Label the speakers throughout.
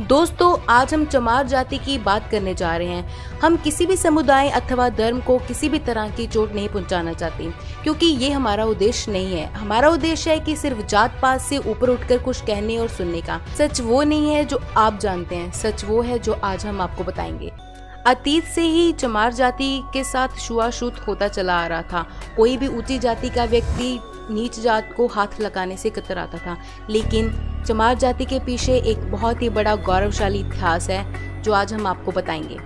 Speaker 1: दोस्तों, आज हम चमार जाति की बात करने जा रहे हैं। हम किसी भी समुदाय अथवा धर्म को किसी भी तरह की चोट नहीं पहुंचाना चाहते, क्योंकि ये हमारा उद्देश्य नहीं है। हमारा उद्देश्य है कि सिर्फ जात पात से ऊपर उठकर कुछ कहने और सुनने का। सच वो नहीं है जो आप जानते हैं, सच वो है जो आज हम आपको बताएंगे। अतीत से ही चमार जाति के साथ छुआछूत होता चला आ रहा था। कोई भी ऊंची जाति का व्यक्ति नीच जात को हाथ लगाने से कतराता था, लेकिन चमार जाति के पीछे एक बहुत ही बड़ा गौरवशाली इतिहास है जो आज हम आपको बताएंगे।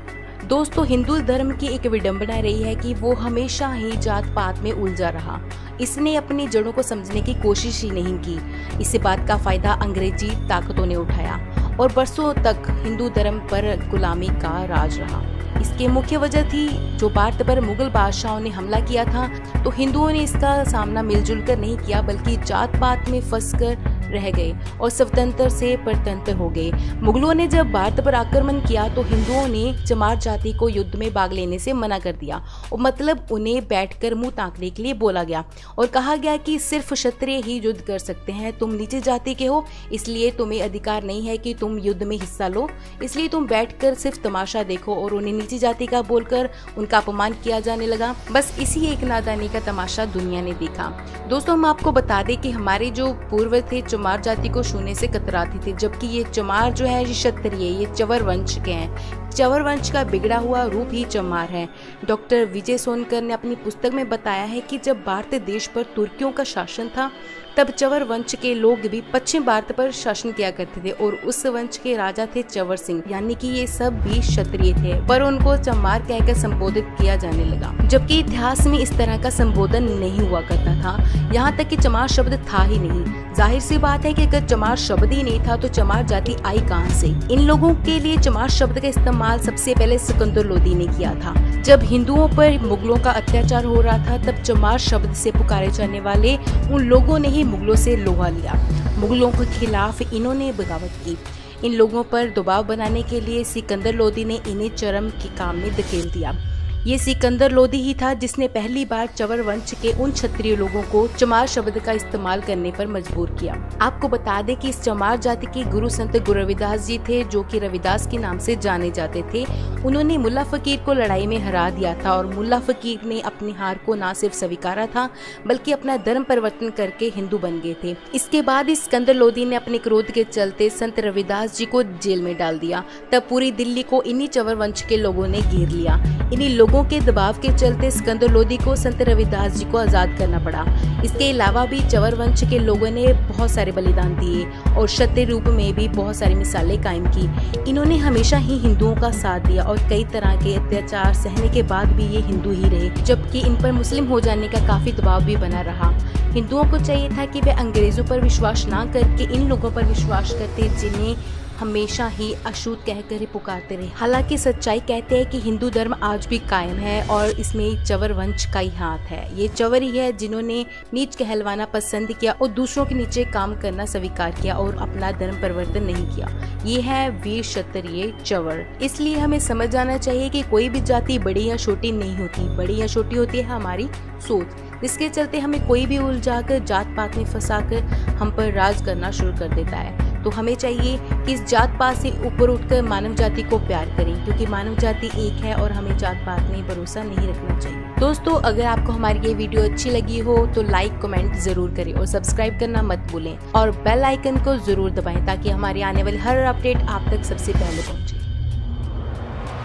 Speaker 1: दोस्तों, हिंदू धर्म की एक विडंबना रही है कि वो हमेशा ही जात पात में उलझा रहा। इसने अपनी जड़ों को समझने की कोशिश ही नहीं की। इसी बात का फायदा अंग्रेजी ताकतों ने उठाया और बरसों तक हिंदू धर्म पर गुलामी का राज रहा। इसकी मुख्य वजह थी जो भारत पर मुगल बादशाहों ने हमला किया था, तो हिंदुओं ने इसका सामना मिलजुल कर नहीं किया, बल्कि जात पात में फंसकर रह गए और स्वतंत्र से परतंत्र हो गए। मुगलों ने जब भारत पर आक्रमण किया तो हिंदुओं ने चमार जाति को युद्ध में भाग लेने से मना कर दिया, और मतलब उन्हें बैठकर मुंह ताकने के लिए बोला गया और कहा गया कि सिर्फ क्षत्रिय ही युद्ध कर सकते हैं। तुम नीचे जाति के हो, इसलिए तुम्हें अधिकार नहीं है कि तुम युद्ध में हिस्सा लो, इसलिए तुम बैठकर सिर्फ तमाशा देखो। और उन्हें नीची जाति का बोलकर उनका अपमान किया जाने लगा। बस इसी एक नादानी का तमाशा दुनिया ने देखा। दोस्तों, हम आपको बता दें कि हमारे जो पूर्वज थे चमार जाति को छूने से कतराते थे, जबकि ये चमार जो है ये क्षत्रिय, ये चवर वंश के हैं। चवर वंश का बिगड़ा हुआ रूप ही चमार है। डॉक्टर विजय सोनकर ने अपनी पुस्तक में बताया है कि जब भारत देश पर तुर्कियों का शासन था, तब चवर वंश के लोग भी पश्चिम भारत पर शासन किया करते थे और उस वंश के राजा थे चवर सिंह, यानी कि ये सब भी क्षत्रिय थे, पर उनको चमार कहकर संबोधित किया जाने लगा, जबकि इतिहास में इस तरह का संबोधन नहीं हुआ करता था। यहाँ तक कि चमार शब्द था ही नहीं। जाहिर सी बात है कि अगर चमार शब्द ही नहीं था तो चमार जाति आई कहाँ से। इन लोगों के लिए चमार शब्द का इस्तेमाल सबसे पहले सिकंदर लोदी ने किया था। जब हिंदुओं पर मुगलों का अत्याचार हो रहा था, तब चमार शब्द से पुकारे जाने वाले उन लोगों ने ही मुगलों से लोहा लिया। मुगलों के खिलाफ इन्होंने बगावत की। इन लोगों पर दबाव बनाने के लिए सिकंदर लोदी ने इन्हें चरम के काम में धकेल दिया। ये सिकंदर लोदी ही था जिसने पहली बार चवर वंश के उन क्षत्रिय लोगों को चमार शब्द का इस्तेमाल करने पर मजबूर किया। आपको बता दें कि इस चमार जाति के गुरु संत गुरु रविदास जी थे, जो कि रविदास के नाम से जाने जाते थे। उन्होंने मुल्ला फकीर को लड़ाई में हरा दिया था और मुल्ला फकीर ने अपनी हार को न सिर्फ स्वीकारा था, बल्कि अपना धर्म परिवर्तन करके हिंदू बन गए थे। इसके बाद इस सिकंदर लोदी ने अपने क्रोध के चलते संत रविदास जी को जेल में डाल दिया। तब पूरी दिल्ली को इन्हीं चवर वंश के लोगों ने घेर लिया। इन्हीं लोगों के दबाव के चलते सिकंदर लोदी को संत रविदास जी को आजाद करना पड़ा। इसके अलावा भी चवर वंश के लोगों ने बहुत सारे बलिदान दिए और क्षत्रिय रूप में भी बहुत सारी मिसालें कायम की। इन्होंने हमेशा ही हिंदुओं का साथ दिया और कई तरह के अत्याचार सहने के बाद भी ये हिंदू ही रहे, जबकि इन पर मुस्लिम हो जाने का काफी दबाव भी बना रहा। हिंदुओं को चाहिए था कि वे अंग्रेजों पर विश्वास ना करके इन लोगों पर विश्वास करते, जिन्हें हमेशा ही अछूत कहकर ही पुकारते रहे। हालांकि सच्चाई कहते हैं कि हिंदू धर्म आज भी कायम है और इसमें चवर वंश का ही हाथ है। ये चवर ही है जिन्होंने नीच कहलवाना पसंद किया और दूसरों के नीचे काम करना स्वीकार किया और अपना धर्म परिवर्तन नहीं किया। ये है वीर क्षत्रिय चवर। इसलिए हमें समझ जाना चाहिए कि कोई भी जाति बड़ी या छोटी नहीं होती, बड़ी या छोटी होती है हमारी सोच। इसके चलते हमें कोई भी उलझाकर जात पात में फंसाकर हम पर राज करना शुरू कर देता है। तो हमें चाहिए कि इस जात पात से ऊपर उठकर मानव जाति को प्यार करें, क्योंकि मानव जाति एक है और हमें जात पात में भरोसा नहीं रखना चाहिए। दोस्तों, अगर आपको हमारी ये वीडियो अच्छी लगी हो तो लाइक कमेंट जरूर करें और सब्सक्राइब करना मत भूलें और बेल आइकन को जरूर दबाएं, ताकि हमारी आने वाली हर अपडेट आप तक सबसे पहले पहुंचे।